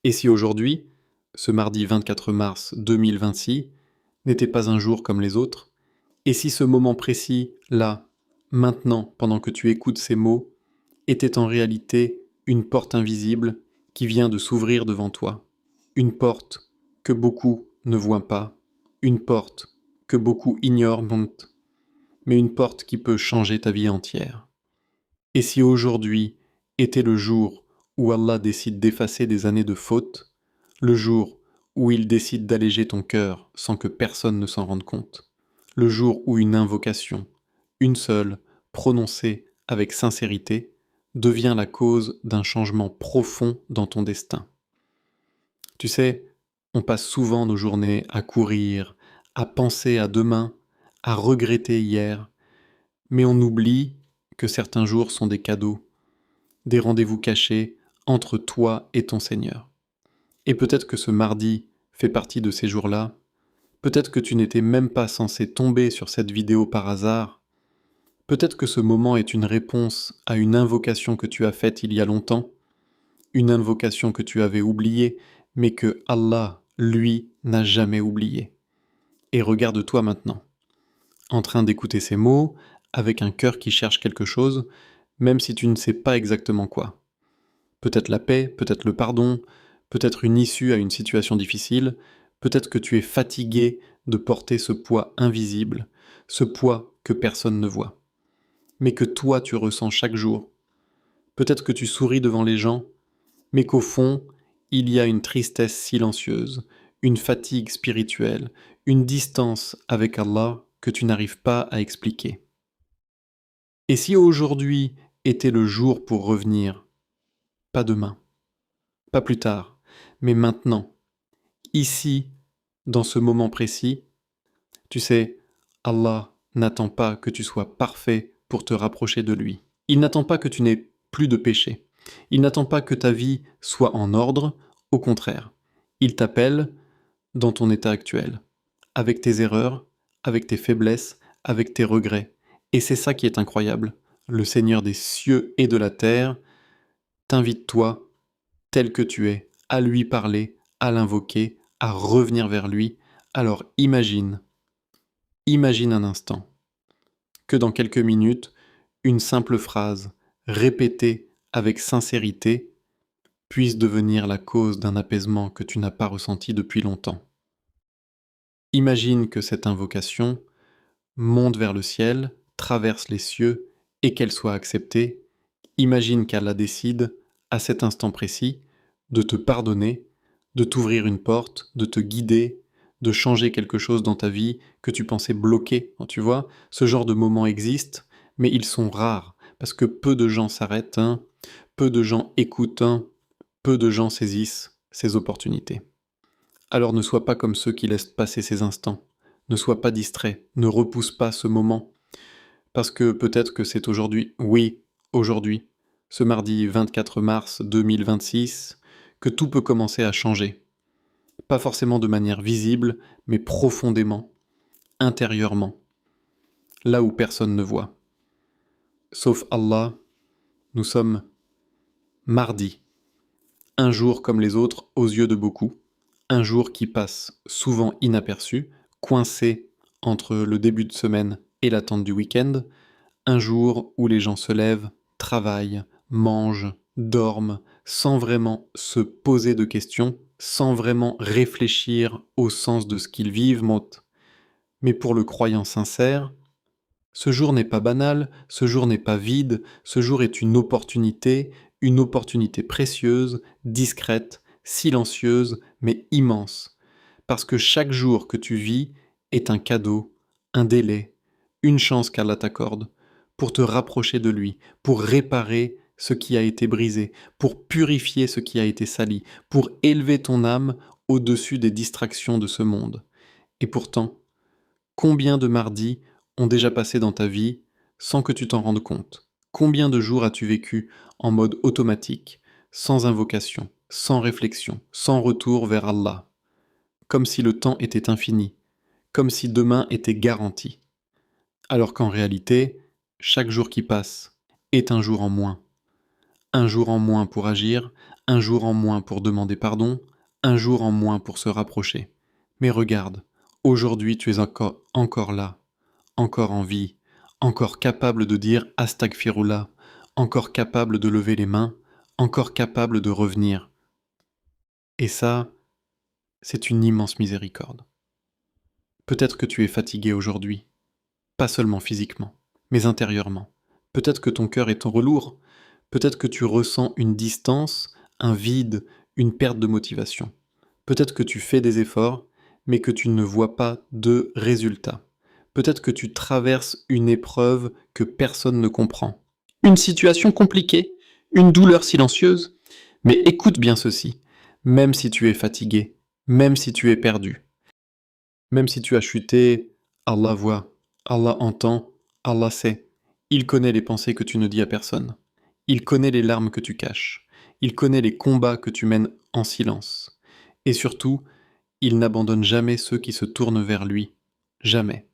Et si aujourd'hui, ce mardi 24 mars 2026, n'était pas un jour comme les autres, et si ce moment précis, là, maintenant, pendant que tu écoutes ces mots, était en réalité une porte invisible qui vient de s'ouvrir devant toi, une porte que beaucoup ne voient pas, une porte que beaucoup ignorent, mais une porte qui peut changer ta vie entière. Et si aujourd'hui était le jour où Allah décide d'effacer des années de faute, le jour où il décide d'alléger ton cœur sans que personne ne s'en rende compte, le jour où une invocation, une seule, prononcée avec sincérité, devient la cause d'un changement profond dans ton destin. Tu sais, on passe souvent nos journées à courir, à penser à demain, à regretter hier, mais on oublie que certains jours sont des cadeaux, des rendez-vous cachés entre toi et ton Seigneur. Et peut-être que ce mardi fait partie de ces jours-là, peut-être que tu n'étais même pas censé tomber sur cette vidéo par hasard, peut-être que ce moment est une réponse à une invocation que tu as faite il y a longtemps, une invocation que tu avais oubliée, mais que Allah, lui, n'a jamais oubliée. Et regarde-toi maintenant, en train d'écouter ces mots, avec un cœur qui cherche quelque chose, même si tu ne sais pas exactement quoi. Peut-être la paix, peut-être le pardon, peut-être une issue à une situation difficile, peut-être que tu es fatigué de porter ce poids invisible, ce poids que personne ne voit, mais que toi tu ressens chaque jour. Peut-être que tu souris devant les gens, mais qu'au fond, il y a une tristesse silencieuse, une fatigue spirituelle, une distance avec Allah que tu n'arrives pas à expliquer. Et si aujourd'hui était le jour pour revenir, pas demain, pas plus tard, mais maintenant, ici, dans ce moment précis, tu sais, Allah n'attend pas que tu sois parfait pour te rapprocher de lui. Il n'attend pas que tu n'aies plus de péché. Il n'attend pas que ta vie soit en ordre, au contraire. Il t'appelle dans ton état actuel, avec tes erreurs, avec tes faiblesses, avec tes regrets. Et c'est ça qui est incroyable. Le Seigneur des cieux et de la terre t'invite toi, tel que tu es, à lui parler, à l'invoquer, à revenir vers lui. Alors imagine un instant, que dans quelques minutes, une simple phrase, répétée avec sincérité, puisse devenir la cause d'un apaisement que tu n'as pas ressenti depuis longtemps. Imagine que cette invocation monte vers le ciel, traverse les cieux, et qu'elle soit acceptée. Imagine qu'Allah décide, à cet instant précis, de te pardonner, de t'ouvrir une porte, de te guider, de changer quelque chose dans ta vie que tu pensais bloqué. Tu vois, ce genre de moments existent, mais ils sont rares, parce que peu de gens s'arrêtent, hein, peu de gens écoutent, hein, peu de gens saisissent ces opportunités. Alors ne sois pas comme ceux qui laissent passer ces instants. Ne sois pas distrait, ne repousse pas ce moment. Parce que peut-être que c'est aujourd'hui, oui, aujourd'hui, ce mardi 24 mars 2026, que tout peut commencer à changer. Pas forcément de manière visible, mais profondément, intérieurement, là où personne ne voit. Sauf Allah, nous sommes mardi, un jour comme les autres aux yeux de beaucoup, un jour qui passe souvent inaperçu, coincé entre le début de semaine et l'attente du week-end, un jour où les gens se lèvent, travaillent, mangent, dorment, sans vraiment se poser de questions, sans vraiment réfléchir au sens de ce qu'ils vivent, mais pour le croyant sincère, ce jour n'est pas banal, ce jour n'est pas vide, ce jour est une opportunité précieuse, discrète, silencieuse, mais immense. Parce que chaque jour que tu vis est un cadeau, un délai, une chance qu'Allah t'accorde pour te rapprocher de lui, pour réparer ce qui a été brisé, pour purifier ce qui a été sali, pour élever ton âme au-dessus des distractions de ce monde. Et pourtant, combien de mardis ont déjà passé dans ta vie sans que tu t'en rendes compte? Combien de jours as-tu vécu en mode automatique, sans invocation, sans réflexion, sans retour vers Allah, comme si le temps était infini, comme si demain était garanti, alors qu'en réalité, chaque jour qui passe est un jour en moins pour agir, un jour en moins pour demander pardon, un jour en moins pour se rapprocher. Mais regarde, aujourd'hui tu es encore là, encore en vie, encore capable de dire Astaghfirullah, encore capable de lever les mains, encore capable de revenir. Et ça, c'est une immense miséricorde. Peut-être que tu es fatigué aujourd'hui, pas seulement physiquement, mais intérieurement. Peut-être que ton cœur est trop lourd, peut-être que tu ressens une distance, un vide, une perte de motivation. Peut-être que tu fais des efforts, mais que tu ne vois pas de résultats. Peut-être que tu traverses une épreuve que personne ne comprend. Une situation compliquée, une douleur silencieuse. Mais écoute bien ceci, même si tu es fatigué, même si tu es perdu, même si tu as chuté, Allah voit, Allah entend, Allah sait. Il connaît les pensées que tu ne dis à personne. Il connaît les larmes que tu caches. Il connaît les combats que tu mènes en silence. Et surtout, il n'abandonne jamais ceux qui se tournent vers lui. Jamais.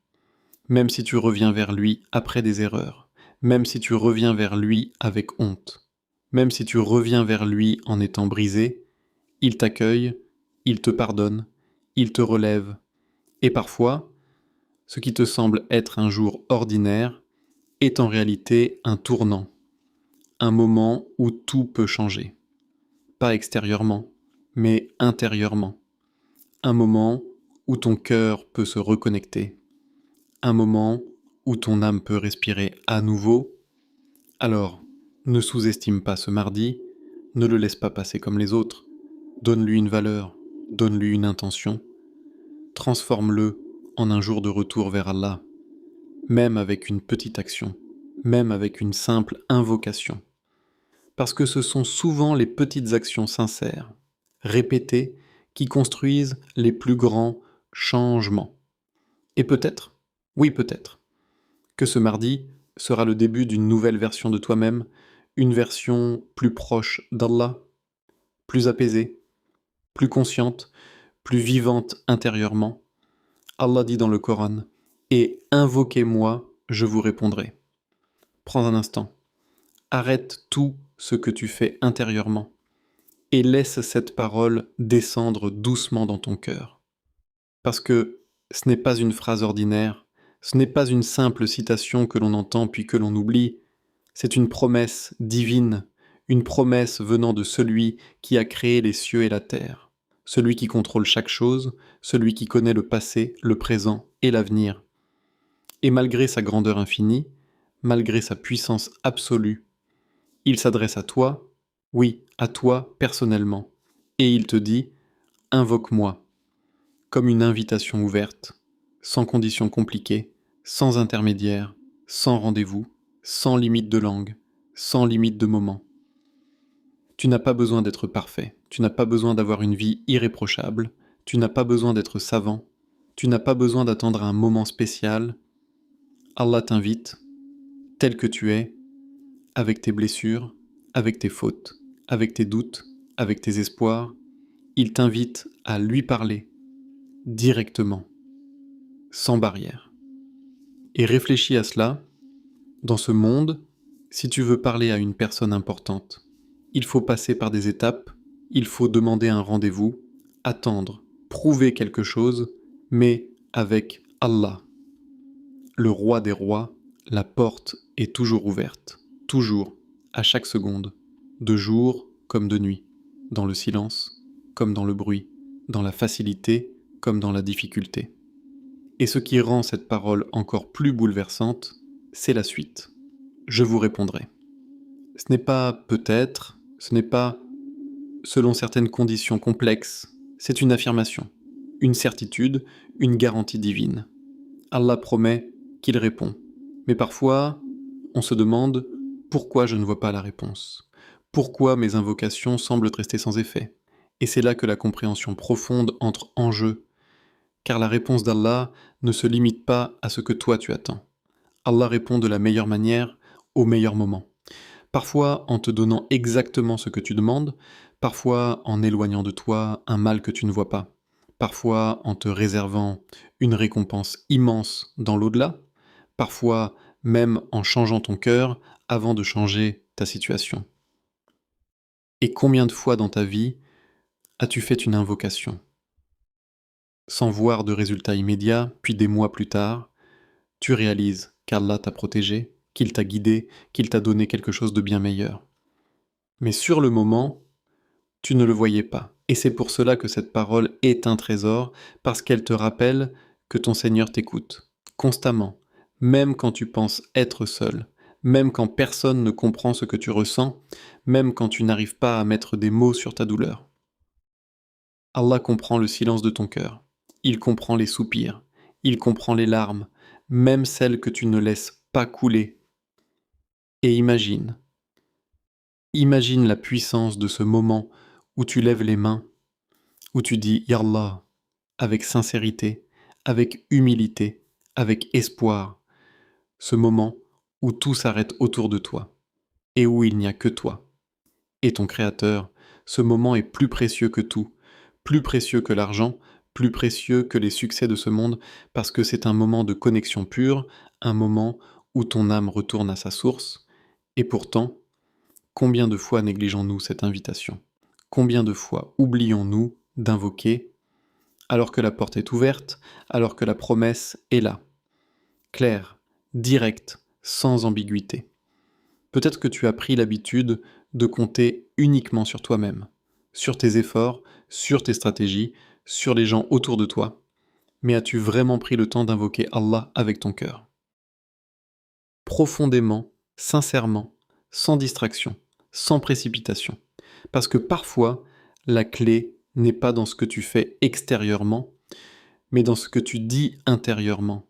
Même si tu reviens vers lui après des erreurs. Même si tu reviens vers lui avec honte. Même si tu reviens vers lui en étant brisé, il t'accueille, il te pardonne, il te relève. Et parfois, ce qui te semble être un jour ordinaire est en réalité un tournant, un moment où tout peut changer. Pas extérieurement, mais intérieurement. Un moment où ton cœur peut se reconnecter. Un moment où ton âme peut respirer à nouveau. Alors, ne sous-estime pas ce mardi, ne le laisse pas passer comme les autres. Donne-lui une valeur, donne-lui une intention. Transforme-le en un jour de retour vers Allah, même avec une petite action, même avec une simple invocation. Parce que ce sont souvent les petites actions sincères, répétées, qui construisent les plus grands changements. Et peut-être, oui peut-être, que ce mardi sera le début d'une nouvelle version de toi-même, une version plus proche d'Allah, plus apaisée, plus consciente, plus vivante intérieurement. Allah dit dans le Coran, « Et invoquez-moi, je vous répondrai ». Prends un instant, arrête tout ce que tu fais intérieurement et laisse cette parole descendre doucement dans ton cœur. Parce que ce n'est pas une phrase ordinaire, ce n'est pas une simple citation que l'on entend puis que l'on oublie, c'est une promesse divine, une promesse venant de celui qui a créé les cieux et la terre, celui qui contrôle chaque chose, celui qui connaît le passé, le présent et l'avenir. Et malgré sa grandeur infinie, malgré sa puissance absolue, il s'adresse à toi, oui, à toi personnellement, et il te dit « Invoque-moi » comme une invitation ouverte, sans conditions compliquées, sans intermédiaire, sans rendez-vous, sans limite de langue, sans limite de moment. Tu n'as pas besoin d'être parfait, tu n'as pas besoin d'avoir une vie irréprochable, tu n'as pas besoin d'être savant, tu n'as pas besoin d'attendre un moment spécial. Allah t'invite, tel que tu es, avec tes blessures, avec tes fautes, avec tes doutes, avec tes espoirs. Il t'invite à lui parler, directement, sans barrière. Et réfléchis à cela, dans ce monde, si tu veux parler à une personne importante, il faut passer par des étapes, il faut demander un rendez-vous, attendre, prouver quelque chose, mais avec Allah. Le roi des rois, la porte est toujours ouverte, toujours, à chaque seconde, de jour comme de nuit, dans le silence comme dans le bruit, dans la facilité comme dans la difficulté. Et ce qui rend cette parole encore plus bouleversante, c'est la suite. Je vous répondrai. Ce n'est pas peut-être, ce n'est pas selon certaines conditions complexes, c'est une affirmation, une certitude, une garantie divine. Allah promet qu'il répond. Mais parfois, on se demande pourquoi je ne vois pas la réponse. Pourquoi mes invocations semblent rester sans effet. Et c'est là que la compréhension profonde entre en jeu. Car la réponse d'Allah ne se limite pas à ce que toi tu attends. Allah répond de la meilleure manière, au meilleur moment. Parfois en te donnant exactement ce que tu demandes, parfois en éloignant de toi un mal que tu ne vois pas, parfois en te réservant une récompense immense dans l'au-delà, parfois même en changeant ton cœur avant de changer ta situation. Et combien de fois dans ta vie as-tu fait une invocation sans voir de résultat immédiat, puis des mois plus tard, tu réalises qu'Allah t'a protégé, qu'il t'a guidé, qu'il t'a donné quelque chose de bien meilleur. Mais sur le moment, tu ne le voyais pas. Et c'est pour cela que cette parole est un trésor, parce qu'elle te rappelle que ton Seigneur t'écoute, constamment, même quand tu penses être seul, même quand personne ne comprend ce que tu ressens, même quand tu n'arrives pas à mettre des mots sur ta douleur. Allah comprend le silence de ton cœur. Il comprend les soupirs. Il comprend les larmes, même celles que tu ne laisses pas couler. Et imagine la puissance de ce moment où tu lèves les mains, où tu dis Ya Allah, avec sincérité, avec humilité, avec espoir, ce moment où tout s'arrête autour de toi et où il n'y a que toi et ton Créateur. Ce moment est plus précieux que tout, plus précieux que l'argent, plus précieux que les succès de ce monde, parce que c'est un moment de connexion pure, un moment où ton âme retourne à sa source. Et pourtant, combien de fois négligeons-nous cette invitation? Combien de fois oublions-nous d'invoquer alors que la porte est ouverte, alors que la promesse est là, claire, directe, sans ambiguïté? Peut-être que tu as pris l'habitude de compter uniquement sur toi-même, sur tes efforts, sur tes stratégies, sur les gens autour de toi, mais as-tu vraiment pris le temps d'invoquer Allah avec ton cœur? Profondément, sincèrement, sans distraction, sans précipitation. Parce que parfois, la clé n'est pas dans ce que tu fais extérieurement, mais dans ce que tu dis intérieurement,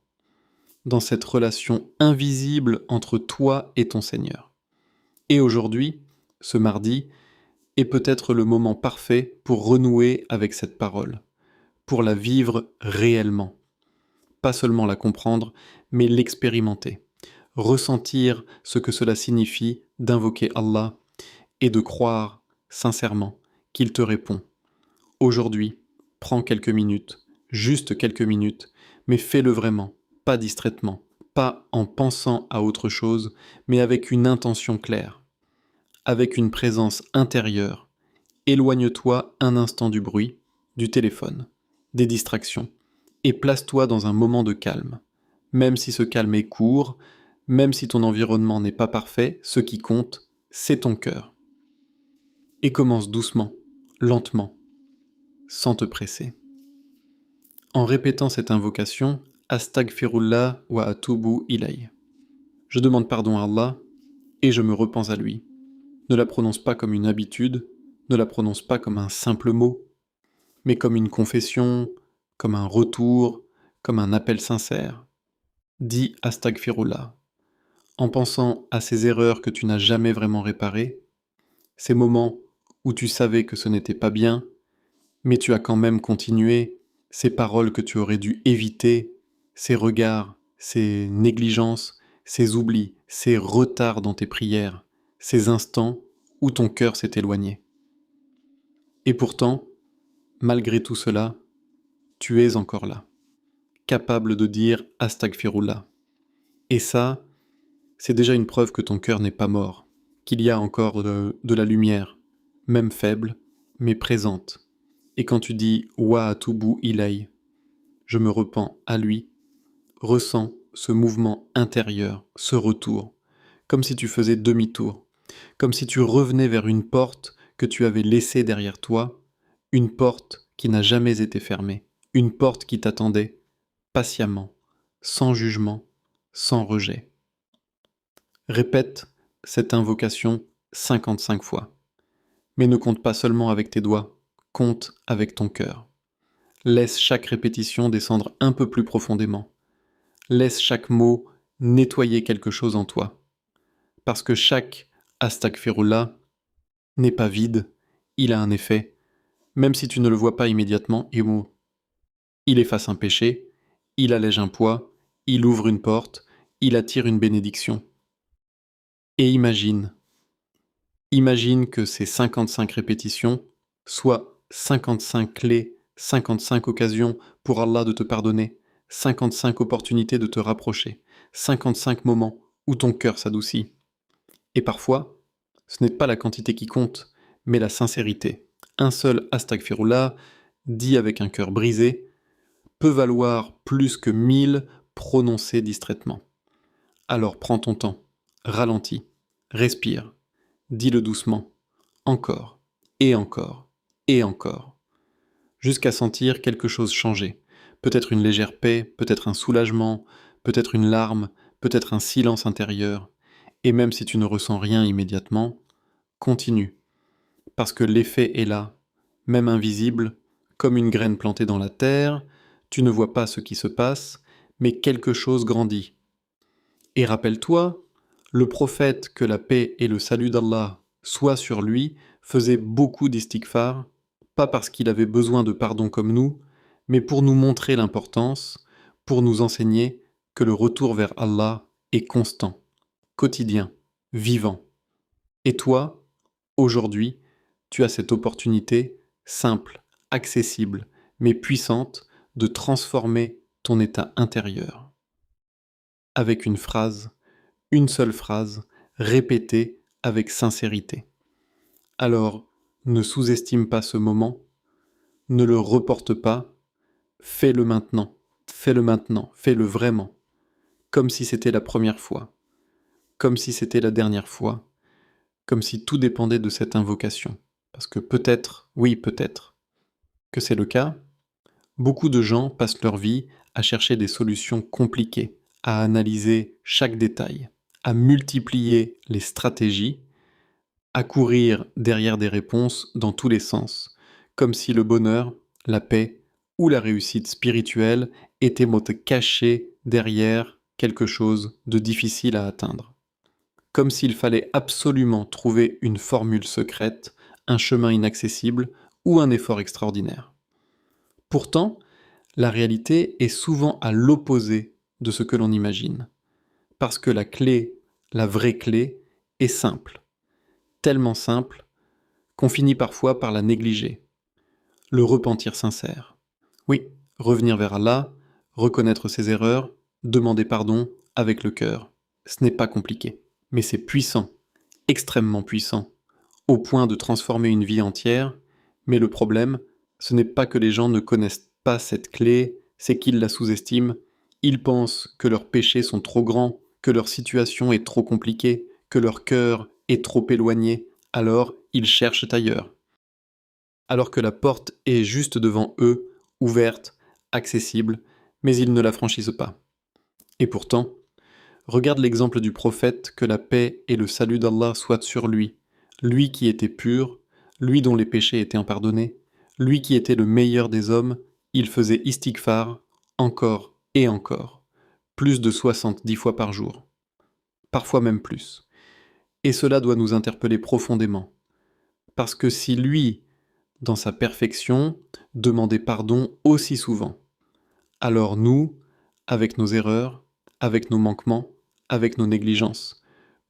dans cette relation invisible entre toi et ton Seigneur. Et aujourd'hui, ce mardi, est peut-être le moment parfait pour renouer avec cette parole, pour la vivre réellement. Pas seulement la comprendre, mais l'expérimenter. Ressentir ce que cela signifie d'invoquer Allah et de croire sincèrement qu'il te répond. Aujourd'hui, prends quelques minutes, juste quelques minutes, mais fais-le vraiment, pas distraitement, pas en pensant à autre chose, mais avec une intention claire, avec une présence intérieure. Éloigne-toi un instant du bruit, du téléphone, des distractions, et place-toi dans un moment de calme. Même si ce calme est court, même si ton environnement n'est pas parfait, ce qui compte, c'est ton cœur. Et commence doucement, lentement, sans te presser. En répétant cette invocation, Astaghfirullah wa atubu ilay. Je demande pardon à Allah et je me repens à lui. Ne la prononce pas comme une habitude, ne la prononce pas comme un simple mot, mais comme une confession, comme un retour, comme un appel sincère. Dis Astaghfirullah, en pensant à ces erreurs que tu n'as jamais vraiment réparées, ces moments où tu savais que ce n'était pas bien, mais tu as quand même continué, ces paroles que tu aurais dû éviter, ces regards, ces négligences, ces oublis, ces retards dans tes prières, ces instants où ton cœur s'est éloigné. Et pourtant, malgré tout cela, tu es encore là, capable de dire Astaghfirullah. Et ça, c'est déjà une preuve que ton cœur n'est pas mort, qu'il y a encore de la lumière, même faible, mais présente. Et quand tu dis Wa atubu ilay, je me repens à lui, ressens ce mouvement intérieur, ce retour, comme si tu faisais demi-tour, comme si tu revenais vers une porte que tu avais laissée derrière toi, une porte qui n'a jamais été fermée, une porte qui t'attendait patiemment, sans jugement, sans rejet. Répète cette invocation 55 fois. Mais ne compte pas seulement avec tes doigts, compte avec ton cœur. Laisse chaque répétition descendre un peu plus profondément. Laisse chaque mot nettoyer quelque chose en toi. Parce que chaque Astaghfirullah n'est pas vide, il a un effet, même si tu ne le vois pas immédiatement, il efface un péché, il allège un poids, il ouvre une porte, il attire une bénédiction. Et imagine que ces 55 répétitions soient 55 clés, 55 occasions pour Allah de te pardonner, 55 opportunités de te rapprocher, 55 moments où ton cœur s'adoucit. Et parfois, ce n'est pas la quantité qui compte, mais la sincérité. Un seul astaghfirullah, dit avec un cœur brisé, peut valoir plus que 1000 prononcés distraitement. Alors prends ton temps, ralentis, respire, dis-le doucement, encore, et encore, et encore, jusqu'à sentir quelque chose changer. Peut-être une légère paix, peut-être un soulagement, peut-être une larme, peut-être un silence intérieur. Et même si tu ne ressens rien immédiatement, continue, parce que l'effet est là, même invisible, comme une graine plantée dans la terre, tu ne vois pas ce qui se passe, mais quelque chose grandit. Et rappelle-toi, le prophète, que la paix et le salut d'Allah soient sur lui, faisait beaucoup d'istighfar, pas parce qu'il avait besoin de pardon comme nous, mais pour nous montrer l'importance, pour nous enseigner que le retour vers Allah est constant, quotidien, vivant. Et toi, aujourd'hui, tu as cette opportunité simple, accessible, mais puissante de transformer ton état intérieur. Avec une seule phrase, répétée avec sincérité. Alors, ne sous-estime pas ce moment, ne le reporte pas, fais-le maintenant, fais-le vraiment, comme si c'était la première fois, comme si c'était la dernière fois, comme si tout dépendait de cette invocation. Parce que peut-être, oui peut-être, que c'est le cas, beaucoup de gens passent leur vie à chercher des solutions compliquées, à analyser chaque détail, à multiplier les stratégies, à courir derrière des réponses dans tous les sens, comme si le bonheur, la paix ou la réussite spirituelle étaient mots cachés derrière quelque chose de difficile à atteindre. Comme s'il fallait absolument trouver une formule secrète, un chemin inaccessible ou un effort extraordinaire. Pourtant, la réalité est souvent à l'opposé de ce que l'on imagine. Parce que la clé, la vraie clé, est simple. Tellement simple qu'on finit parfois par la négliger. Le repentir sincère. Oui, revenir vers Allah, reconnaître ses erreurs, demander pardon avec le cœur. Ce n'est pas compliqué, mais c'est puissant, extrêmement puissant, au point de transformer une vie entière. Mais le problème, ce n'est pas que les gens ne connaissent pas cette clé, c'est qu'ils la sous-estiment. Ils pensent que leurs péchés sont trop grands, que leur situation est trop compliquée, que leur cœur est trop éloigné, alors ils cherchent ailleurs. Alors que la porte est juste devant eux, ouverte, accessible, mais ils ne la franchissent pas. Et pourtant, regarde l'exemple du prophète, que la paix et le salut d'Allah soient sur lui, lui qui était pur, lui dont les péchés étaient pardonnés, lui qui était le meilleur des hommes, il faisait istighfar encore et encore, plus de 70 fois par jour, parfois même plus. Et cela doit nous interpeller profondément, parce que si lui, dans sa perfection, demandait pardon aussi souvent, alors nous, avec nos erreurs, avec nos manquements, avec nos négligences,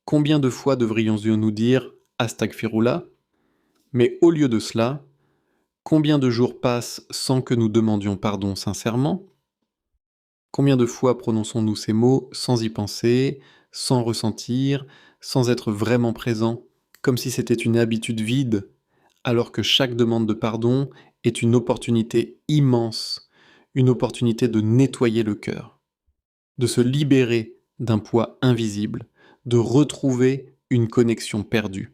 combien de fois devrions-nous nous dire Astaghfirullah? Mais au lieu de cela, combien de jours passent sans que nous demandions pardon sincèrement? Combien de fois prononçons-nous ces mots sans y penser, sans ressentir, sans être vraiment présent, comme si c'était une habitude vide, alors que chaque demande de pardon est une opportunité immense, une opportunité de nettoyer le cœur, de se libérer d'un poids invisible, de retrouver une connexion perdue.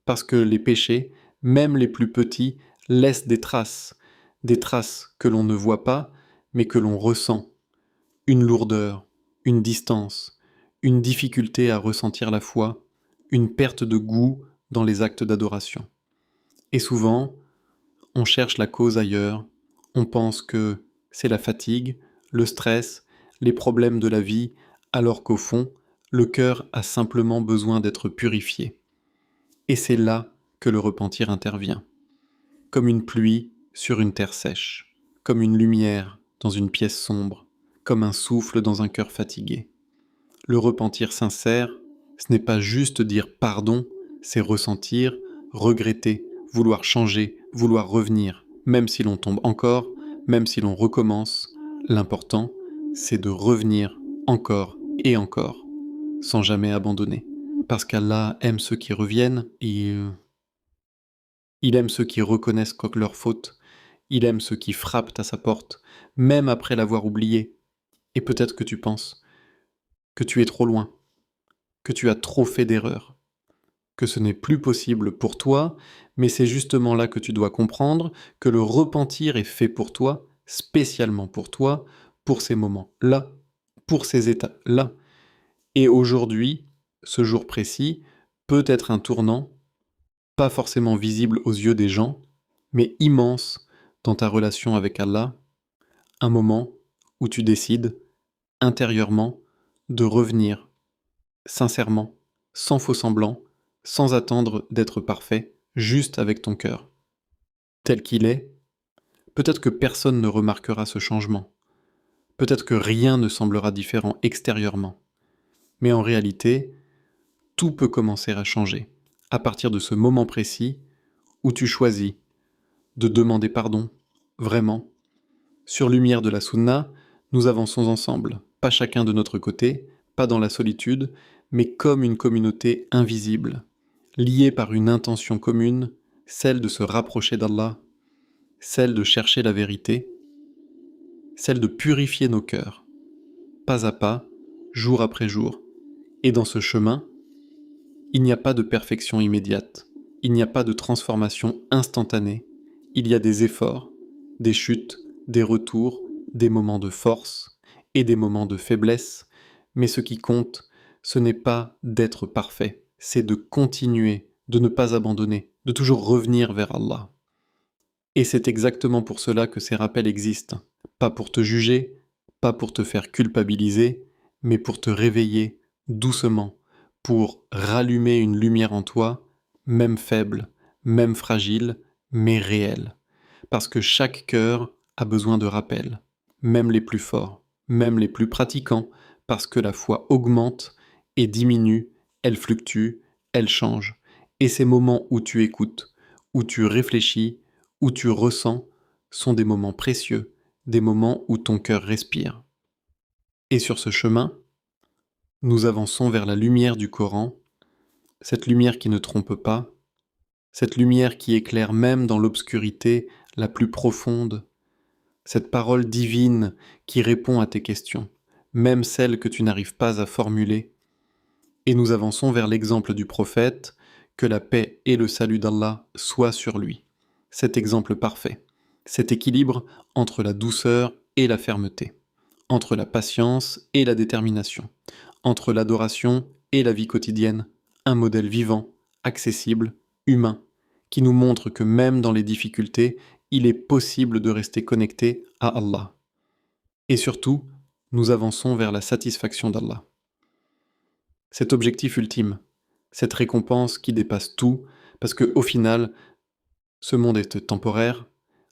Parce que les péchés, même les plus petits, laissent des traces que l'on ne voit pas, mais que l'on ressent. Une lourdeur, une distance, une difficulté à ressentir la foi, une perte de goût dans les actes d'adoration. Et souvent, on cherche la cause ailleurs, on pense que c'est la fatigue, le stress, les problèmes de la vie, alors qu'au fond, le cœur a simplement besoin d'être purifié. Et c'est là que le repentir intervient, comme une pluie sur une terre sèche, comme une lumière dans une pièce sombre, comme un souffle dans un cœur fatigué. Le repentir sincère, ce n'est pas juste dire pardon, c'est ressentir, regretter, vouloir changer, vouloir revenir, même si l'on tombe encore, même si l'on recommence. L'important, c'est de revenir encore et encore, sans jamais abandonner. Parce qu'Allah aime ceux qui reviennent et Il aime ceux qui reconnaissent leurs fautes. Il aime ceux qui frappent à sa porte, même après l'avoir oublié. Et peut-être que tu penses que tu es trop loin, que tu as trop fait d'erreurs, que ce n'est plus possible pour toi, mais c'est justement là que tu dois comprendre que le repentir est fait pour toi, spécialement pour toi, pour ces moments-là, pour ces états-là. Et aujourd'hui, ce jour précis peut être un tournant, pas forcément visible aux yeux des gens, mais immense dans ta relation avec Allah, un moment où tu décides, intérieurement, de revenir sincèrement, sans faux semblant, sans attendre d'être parfait, juste avec ton cœur. Tel qu'il est, peut-être que personne ne remarquera ce changement, peut-être que rien ne semblera différent extérieurement, mais en réalité, tout peut commencer à changer, à partir de ce moment précis où tu choisis de demander pardon, vraiment. Sur lumière de la Sunna, nous avançons ensemble, pas chacun de notre côté, pas dans la solitude, mais comme une communauté invisible, liée par une intention commune, celle de se rapprocher d'Allah, celle de chercher la vérité, celle de purifier nos cœurs, pas à pas, jour après jour. Et dans ce chemin, il n'y a pas de perfection immédiate, il n'y a pas de transformation instantanée, il y a des efforts, des chutes, des retours, des moments de force et des moments de faiblesse, mais ce qui compte, ce n'est pas d'être parfait, c'est de continuer, de ne pas abandonner, de toujours revenir vers Allah. Et c'est exactement pour cela que ces rappels existent, pas pour te juger, pas pour te faire culpabiliser, mais pour te réveiller doucement, pour rallumer une lumière en toi, même faible, même fragile, mais réelle. Parce que chaque cœur a besoin de rappels, même les plus forts, même les plus pratiquants, parce que la foi augmente et diminue, elle fluctue, elle change. Et ces moments où tu écoutes, où tu réfléchis, où tu ressens, sont des moments précieux, des moments où ton cœur respire. Et sur ce chemin, nous avançons vers la lumière du Coran, cette lumière qui ne trompe pas, cette lumière qui éclaire même dans l'obscurité la plus profonde, cette parole divine qui répond à tes questions, même celles que tu n'arrives pas à formuler. Et nous avançons vers l'exemple du prophète, que la paix et le salut d'Allah soient sur lui. Cet exemple parfait, cet équilibre entre la douceur et la fermeté, entre la patience et la détermination, entre l'adoration et la vie quotidienne, un modèle vivant, accessible, humain, qui nous montre que même dans les difficultés, il est possible de rester connecté à Allah. Et surtout, nous avançons vers la satisfaction d'Allah. Cet objectif ultime, cette récompense qui dépasse tout, parce que au final, ce monde est temporaire,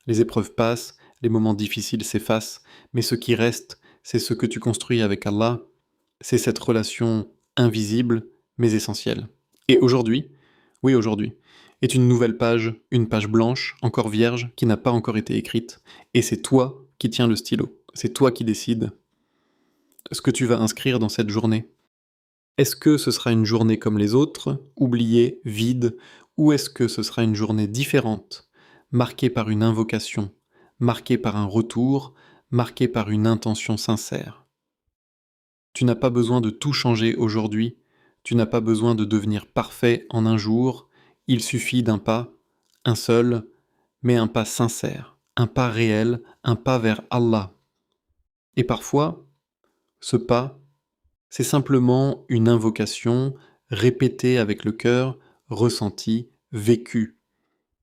les épreuves passent, les moments difficiles s'effacent, mais ce qui reste, c'est ce que tu construis avec Allah, c'est cette relation invisible, mais essentielle. Et aujourd'hui, oui aujourd'hui, est une nouvelle page, une page blanche, encore vierge, qui n'a pas encore été écrite, et c'est toi qui tiens le stylo, c'est toi qui décides ce que tu vas inscrire dans cette journée. Est-ce que ce sera une journée comme les autres, oubliée, vide, ou est-ce que ce sera une journée différente, marquée par une invocation, marquée par un retour, marquée par une intention sincère? Tu n'as pas besoin de tout changer aujourd'hui, tu n'as pas besoin de devenir parfait en un jour, il suffit d'un pas, un seul, mais un pas sincère, un pas réel, un pas vers Allah. Et parfois, ce pas, c'est simplement une invocation répétée avec le cœur, ressentie, vécue.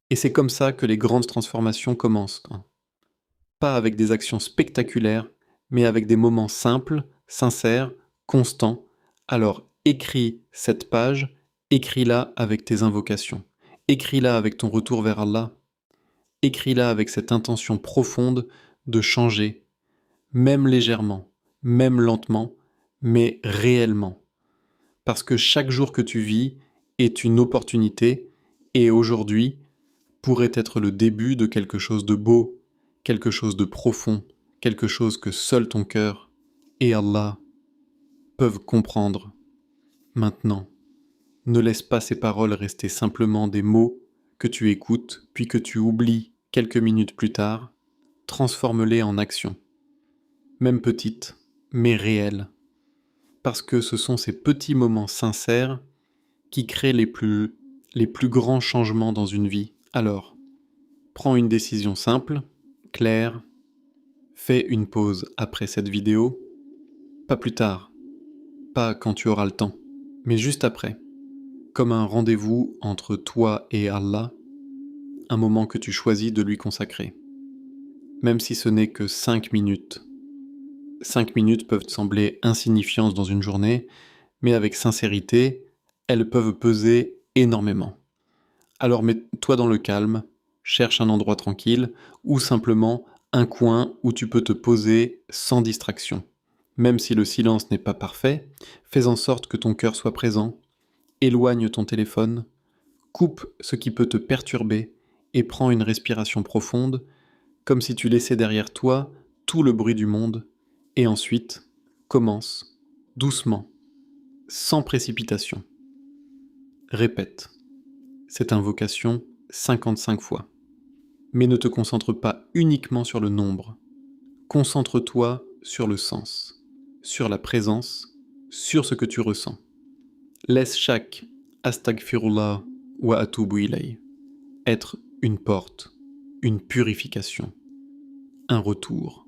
Et c'est comme ça que les grandes transformations commencent. Pas avec des actions spectaculaires, mais avec des moments simples, sincères, constants. Alors écris cette page, écris-la avec tes invocations. Écris-la avec ton retour vers Allah. Écris-la avec cette intention profonde de changer, même légèrement, même lentement, mais réellement. Parce que chaque jour que tu vis est une opportunité et aujourd'hui pourrait être le début de quelque chose de beau, quelque chose de profond, quelque chose que seul ton cœur et Allah peuvent comprendre. Maintenant, ne laisse pas ces paroles rester simplement des mots, que tu écoutes, puis que tu oublies quelques minutes plus tard, transforme-les en actions, même petites, mais réelles, parce que ce sont ces petits moments sincères qui créent les plus grands changements dans une vie. Alors, prends une décision simple, claire, fais une pause après cette vidéo, pas plus tard, pas quand tu auras le temps, mais juste après, comme un rendez-vous entre toi et Allah, un moment que tu choisis de lui consacrer. Même si ce n'est que 5 minutes. 5 minutes peuvent sembler insignifiantes dans une journée, mais avec sincérité, elles peuvent peser énormément. Alors mets-toi dans le calme, cherche un endroit tranquille, ou simplement un coin où tu peux te poser sans distraction. Même si le silence n'est pas parfait, fais en sorte que ton cœur soit présent, éloigne ton téléphone, coupe ce qui peut te perturber et prends une respiration profonde, comme si tu laissais derrière toi tout le bruit du monde, et ensuite commence, doucement, sans précipitation. Répète cette invocation 55 fois. Mais ne te concentre pas uniquement sur le nombre. Concentre-toi sur le sens, sur la présence, sur ce que tu ressens. Laisse chaque Astaghfirullah wa atubu ilay être une porte, une purification, un retour.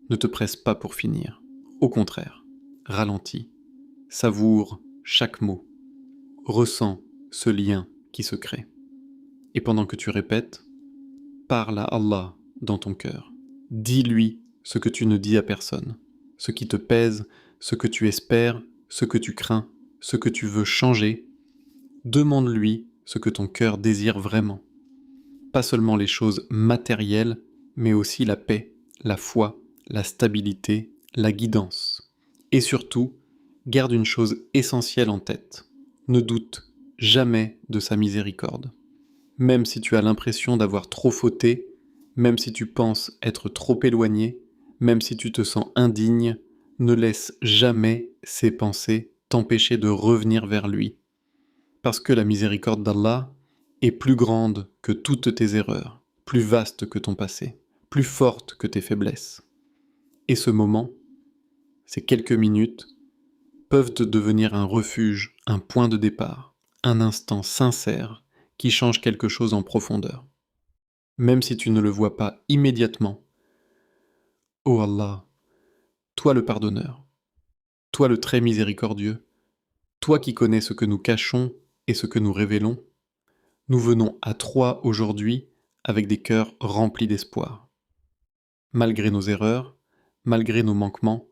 Ne te presse pas pour finir. Au contraire, ralentis, savoure chaque mot, ressens ce lien qui se crée. Et pendant que tu répètes, parle à Allah dans ton cœur. Dis-lui ce que tu ne dis à personne, ce qui te pèse, ce que tu espères, ce que tu crains, ce que tu veux changer. Demande-lui ce que ton cœur désire vraiment. Pas seulement les choses matérielles, mais aussi la paix, la foi, la stabilité, la guidance. Et surtout, garde une chose essentielle en tête. Ne doute jamais de sa miséricorde. Même si tu as l'impression d'avoir trop fauté, même si tu penses être trop éloigné, même si tu te sens indigne, ne laisse jamais ces pensées t'empêcher de revenir vers lui. Parce que la miséricorde d'Allah est plus grande que toutes tes erreurs, plus vaste que ton passé, plus forte que tes faiblesses. Et ce moment, ces quelques minutes, peuvent te devenir un refuge, un point de départ, un instant sincère qui change quelque chose en profondeur. Même si tu ne le vois pas immédiatement. Ô Allah, toi le pardonneur, toi le très miséricordieux, toi qui connais ce que nous cachons et ce que nous révélons, nous venons à toi aujourd'hui avec des cœurs remplis d'espoir. Malgré nos erreurs, malgré nos manquements,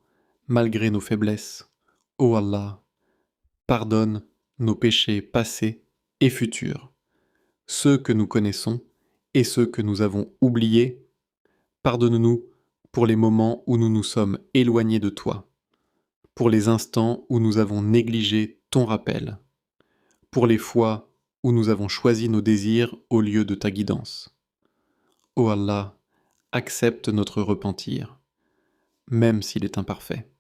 malgré nos faiblesses, ô Allah, pardonne nos péchés passés et futurs, ceux que nous connaissons et ceux que nous avons oubliés. Pardonne-nous pour les moments où nous nous sommes éloignés de toi, pour les instants où nous avons négligé ton rappel, pour les fois où nous avons choisi nos désirs au lieu de ta guidance. Ô Allah, accepte notre repentir, même s'il est imparfait,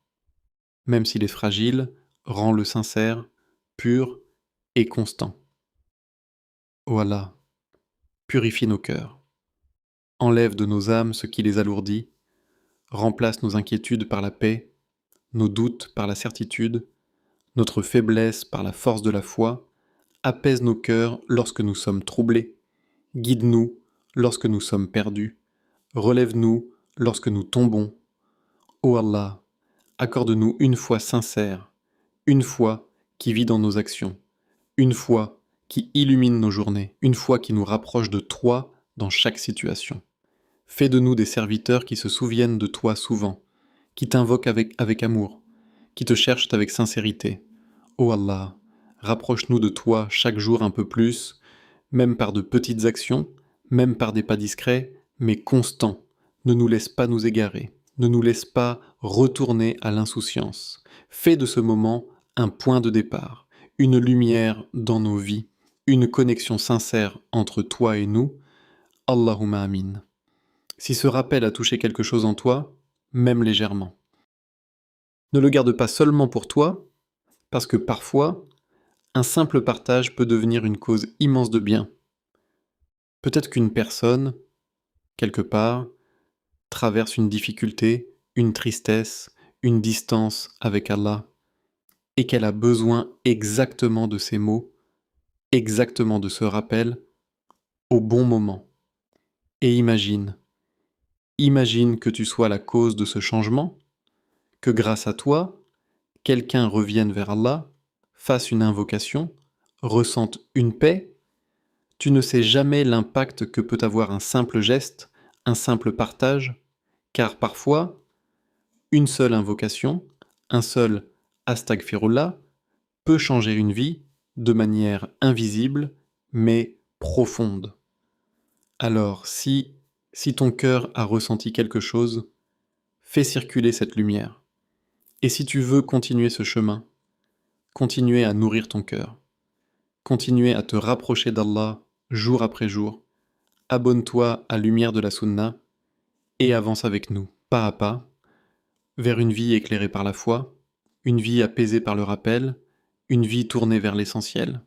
même s'il est fragile, rends-le sincère, pur et constant. Ô Allah, purifie nos cœurs, enlève de nos âmes ce qui les alourdit, remplace nos inquiétudes par la paix, nos doutes par la certitude, notre faiblesse par la force de la foi, apaise nos cœurs lorsque nous sommes troublés, guide-nous lorsque nous sommes perdus, relève-nous lorsque nous tombons. Ô Allah, accorde-nous une foi sincère, une foi qui vit dans nos actions, une foi qui illumine nos journées, une foi qui nous rapproche de toi dans chaque situation. Fais de nous des serviteurs qui se souviennent de toi souvent, qui t'invoquent avec amour, qui te cherchent avec sincérité. Ô Allah, rapproche-nous de toi chaque jour un peu plus, même par de petites actions, même par des pas discrets, mais constants. Ne nous laisse pas nous égarer, ne nous laisse pas retourner à l'insouciance. Fais de ce moment un point de départ, une lumière dans nos vies, une connexion sincère entre toi et nous. Allahumma amin. Si ce rappel a touché quelque chose en toi, même légèrement, ne le garde pas seulement pour toi, parce que parfois, un simple partage peut devenir une cause immense de bien. Peut-être qu'une personne, quelque part, traverse une difficulté, une tristesse, une distance avec Allah, et qu'elle a besoin exactement de ces mots, exactement de ce rappel, au bon moment. Et imagine que tu sois la cause de ce changement, que grâce à toi, quelqu'un revienne vers Allah, fasse une invocation, ressente une paix. Tu ne sais jamais l'impact que peut avoir un simple geste, un simple partage, car parfois, une seule invocation, un seul astaghfirullah peut changer une vie de manière invisible, mais profonde. Alors, si ton cœur a ressenti quelque chose, fais circuler cette lumière. Et si tu veux continuer ce chemin, continuer à nourrir ton cœur, continuer à te rapprocher d'Allah jour après jour, abonne-toi à Lumière de la Sunna et avance avec nous, pas à pas, vers une vie éclairée par la foi, une vie apaisée par le rappel, une vie tournée vers l'essentiel.